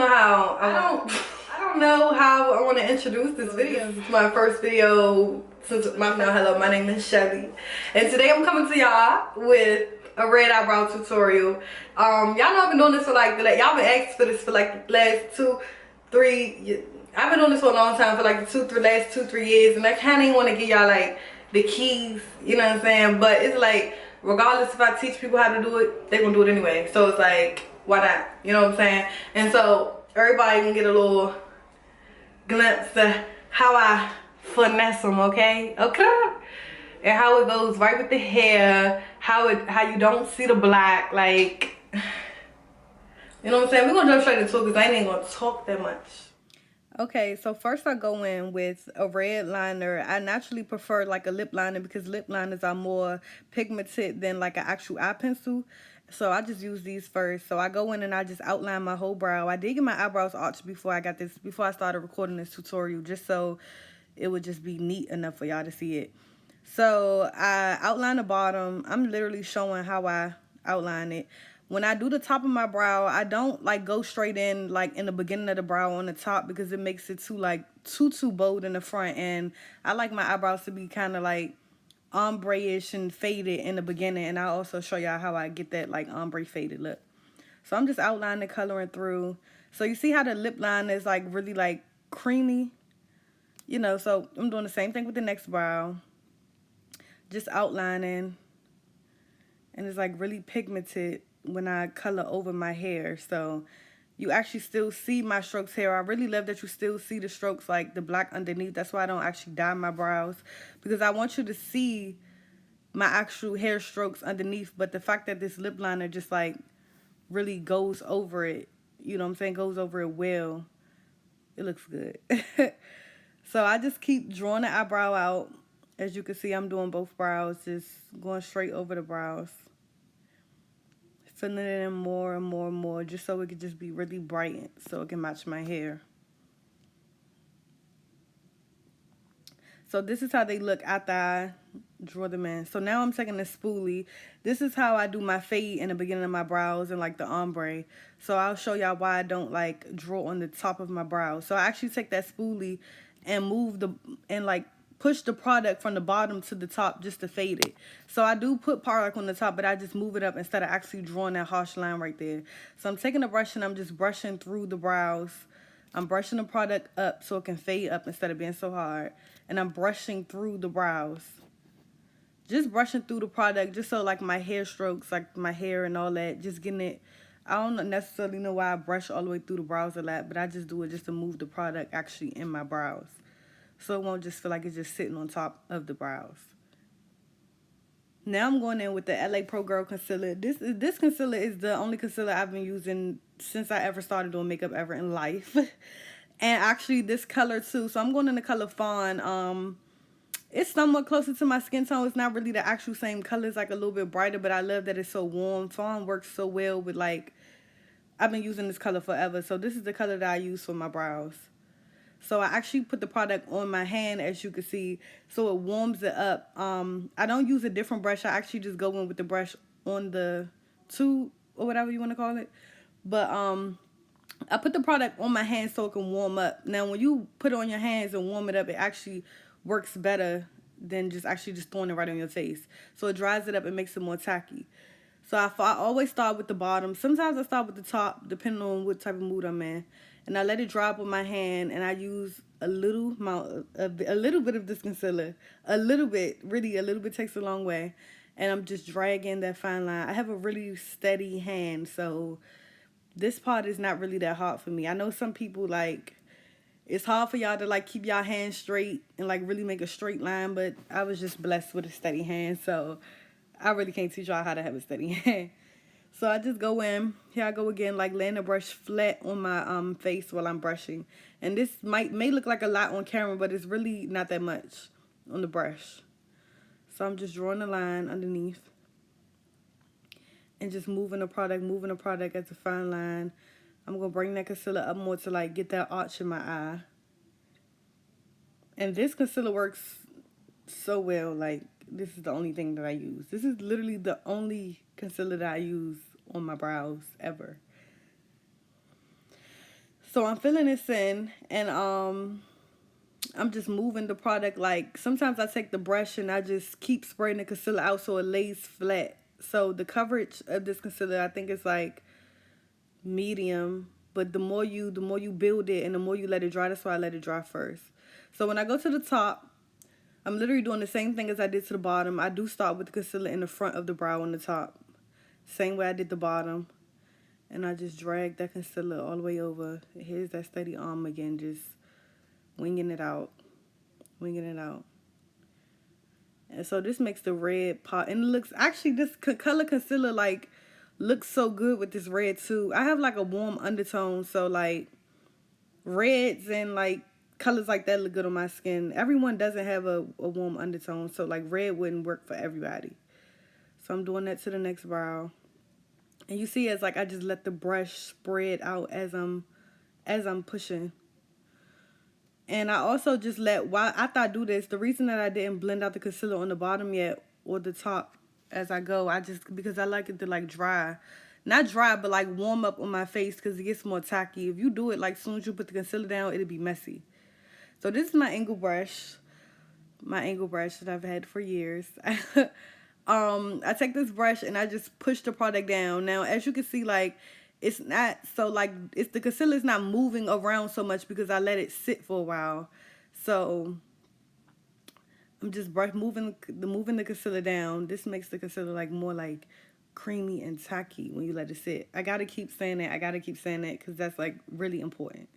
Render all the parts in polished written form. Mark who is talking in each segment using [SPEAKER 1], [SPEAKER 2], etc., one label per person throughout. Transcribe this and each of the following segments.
[SPEAKER 1] know how I don't know how I want to introduce this video. This is my first video since hello, my name is Chelly, and today I'm coming to y'all with a red eyebrow tutorial. Y'all know I've been doing this for like y'all been asking for this for like the last 2-3. I've been doing this for a long time, for like the last 2-3 years, and I kind of want to give y'all like the keys, you know what I'm saying? But it's like, regardless if I teach people how to do it, they're gonna do it anyway. So it's like, why not? You know what I'm saying? And so everybody can get a little glimpse of how I finesse them, okay? Okay? And how it goes right with the hair, how you don't see the black, like, you know what I'm saying? We're gonna jump straight into it because I ain't gonna talk that much. Okay, so first I go in with a red liner. I naturally prefer like a lip liner because lip liners are more pigmented than like an actual eye pencil. So I just use these first. So I go in and I just outline my whole brow. I did get my eyebrows arched before I started recording this tutorial, just so it would just be neat enough for y'all to see it. So I outline the bottom. I'm literally showing how I outline it. When I do the top of my brow, I don't like go straight in like in the beginning of the brow on the top because it makes it too bold in the front, and I like my eyebrows to be kind of like ombre-ish and faded in the beginning, and I'll also show y'all how I get that like ombre faded look. So I'm just outlining, coloring through. So you see how the lip line is like really like creamy, you know, so I'm doing the same thing with the next brow. Just outlining, and it's like really pigmented when I color over my hair, so you actually still see my strokes here. I really love that you still see the strokes, like the black underneath. That's why I don't actually dye my brows, because I want you to see my actual hair strokes underneath. But the fact that this lip liner just like really goes over it, you know what I'm saying, goes over it well, it looks good. So I just keep drawing the eyebrow out. As you can see, I'm doing both brows, just going straight over the brows, filling it in more and more and more, just so it could just be really bright, so it can match my hair. So this is how they look after I draw them in. So now I'm taking a spoolie. This is how I do my fade in the beginning of my brows and like the ombre. So I'll show y'all why I don't like draw on the top of my brows. So I actually take that spoolie and push the product from the bottom to the top just to fade it. So I do put product on the top, but I just move it up instead of actually drawing that harsh line right there. So I'm taking a brush and I'm just brushing through the brows. I'm brushing the product up so it can fade up instead of being so hard. And I'm brushing through the brows. Just brushing through the product just so like my hair strokes, like my hair and all that, just getting it. I don't necessarily know why I brush all the way through the brows a lot, but I just do it just to move the product actually in my brows, so it won't just feel like it's just sitting on top of the brows. Now I'm going in with the LA Pro Girl concealer. This concealer is the only concealer I've been using since I ever started doing makeup ever in life. And actually this color too. So I'm going in the color Fawn. It's somewhat closer to my skin tone. It's not really the actual same color. It's like a little bit brighter, but I love that it's so warm. Fawn works so well with like, I've been using this color forever. So this is the color that I use for my brows. So I actually put the product on my hand, as you can see, so it warms it up. I don't use a different brush. I actually just go in with the brush on the tube or whatever you want to call it. But I put the product on my hand so it can warm up. Now, when you put it on your hands and warm it up, it actually works better than just throwing it right on your face. So it dries it up and makes it more tacky. So I always start with the bottom. Sometimes I start with the top, depending on what type of mood I'm in. And I let it dry up on my hand, and I use a little bit of this concealer. A little bit, really, a little bit takes a long way. And I'm just dragging that fine line. I have a really steady hand, so this part is not really that hard for me. I know some people, like, it's hard for y'all to, like, keep y'all hands straight and, like, really make a straight line, but I was just blessed with a steady hand, so I really can't teach y'all how to have a steady hand. So I just go in. Here I go again, like laying the brush flat on my face while I'm brushing. And this may look like a lot on camera, but it's really not that much on the brush. So I'm just drawing a line underneath. And just moving the product as a fine line. I'm going to bring that concealer up more to like get that arch in my eye. And this concealer works so well, like, this is the only thing that I use. This is literally the only concealer that I use on my brows ever. So I'm filling this in, and I'm just moving the product. Like sometimes I take the brush and I just keep spraying the concealer out so it lays flat. So the coverage of this concealer, I think, is like medium, but the more you build it and the more you let it dry, that's why I let it dry first. So when I go to the top, I'm literally doing the same thing as I did to the bottom. I do start with the concealer in the front of the brow on the top, same way I did the bottom, and I just drag that concealer all the way over. Here's that steady arm again, just winging it out. And so this makes the red pop, and it looks, actually this color concealer like looks so good with this red too. I have like a warm undertone, so like reds and like colors like that look good on my skin. Everyone doesn't have a warm undertone, so like red wouldn't work for everybody. So I'm doing that to the next brow, and you see, it's like I just let the brush spread out as I'm pushing. And I also just let, while after I do this, the reason that I didn't blend out the concealer on the bottom yet or the top as I go, because I like it to like dry. Not dry, but like warm up on my face because it gets more tacky. If you do it like as soon as you put the concealer down, it'll be messy. So this is my angle brush. My angle brush that I've had for years. I take this brush and I just push the product down. Now, as you can see, like, it's not, so like, it's the concealer is not moving around so much because I let it sit for a while. So I'm just moving the concealer down. This makes the concealer like more like creamy and tacky when you let it sit. I gotta keep saying that. Because that's like really important.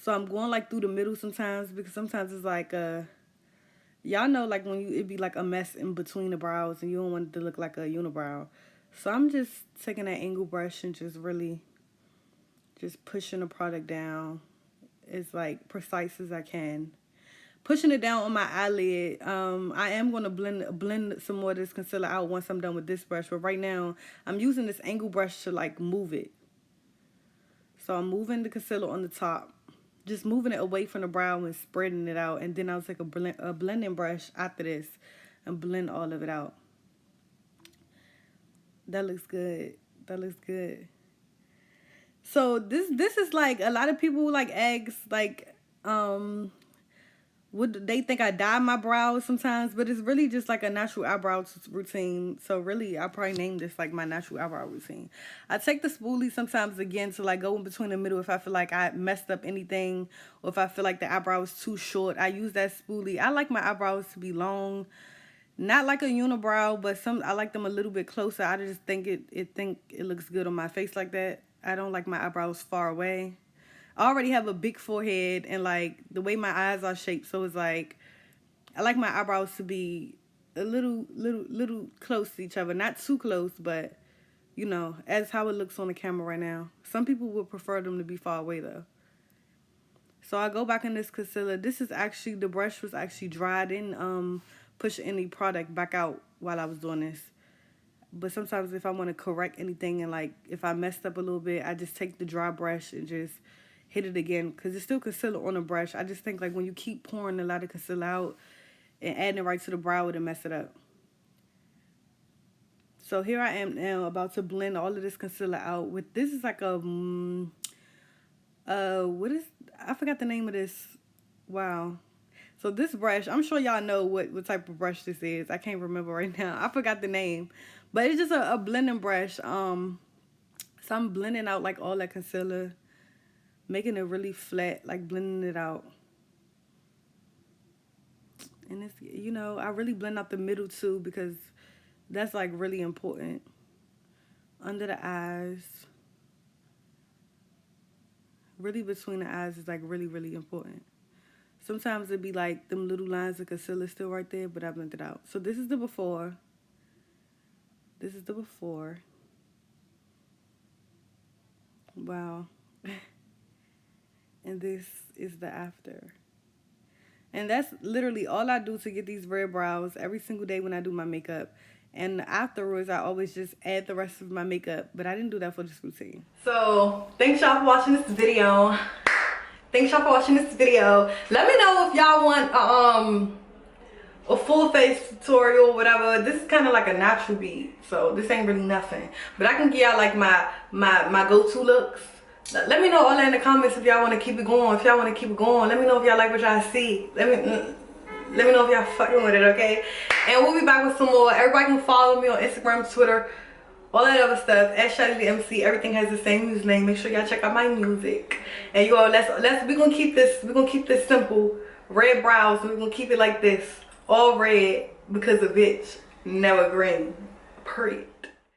[SPEAKER 1] So I'm going like through the middle sometimes, because sometimes it's like y'all know, like when it'd be like a mess in between the brows and you don't want it to look like a unibrow. So I'm just taking that angle brush and just really just pushing the product down as like precise as I can. Pushing it down on my eyelid. I am going to blend some more of this concealer out once I'm done with this brush. But right now, I'm using this angle brush to like move it. So I'm moving the concealer on the top. Just moving it away from the brow and spreading it out. And then I'll take a blending brush after this and blend all of it out. That looks good. So this is like, a lot of people like ask like would they think I dye my brows sometimes, but it's really just like a natural eyebrow routine. So really, I probably name this like my natural eyebrow routine. I take the spoolie sometimes again to like go in between the middle if I feel like I messed up anything, or if I feel like the eyebrow is too short. I use that spoolie. I like my eyebrows to be long. Not like a unibrow, but I like them a little bit closer. I just think it looks good on my face like that. I don't like my eyebrows far away. I already have a big forehead and like the way my eyes are shaped, so it's like I like my eyebrows to be a little close to each other. Not too close, but you know, as how it looks on the camera right now. Some people would prefer them to be far away though. So I go back in this concealer. This is actually, the brush was actually dry. I didn't push any product back out while I was doing this. But sometimes if I want to correct anything and like if I messed up a little bit, I just take the dry brush and just hit it again, because it's still concealer on the brush. I just think like when you keep pouring a lot of concealer out and adding it right to the brow, it'll mess it up. So here I am now about to blend all of this concealer out with, this is like a I forgot the name of this. Wow. So this brush, I'm sure y'all know what type of brush this is. I can't remember right now. I forgot the name. But it's just a blending brush. So I'm blending out like all that concealer, making it really flat, like blending it out. And it's, you know, I really blend out the middle too, because that's like really important. Under the eyes. Really between the eyes is like really important. Sometimes it'd be like them little lines of concealer still right there, but I blend it out. So this is the before. This is the before. Wow. And this is the after. And that's literally all I do to get these red brows every single day when I do my makeup. And afterwards, I always just add the rest of my makeup. But I didn't do that for this routine. So, thanks y'all for watching this video. Let me know if y'all want a full face tutorial or whatever. This is kind of like a natural bead, so this ain't really nothing. But I can give y'all like my go-to looks. Let me know all that in the comments if y'all want to keep it going. If y'all want to keep it going, let me know if y'all like what y'all see. Let me know if y'all fucking with it, okay? And we'll be back with some more. Everybody can follow me on Instagram, Twitter, all that other stuff. At Chelly the MC. Everything has the same username. Make sure y'all check out my music. And you all, we're gonna keep this simple. Red brows, and we're gonna keep it like this. All red because a bitch never green. Period.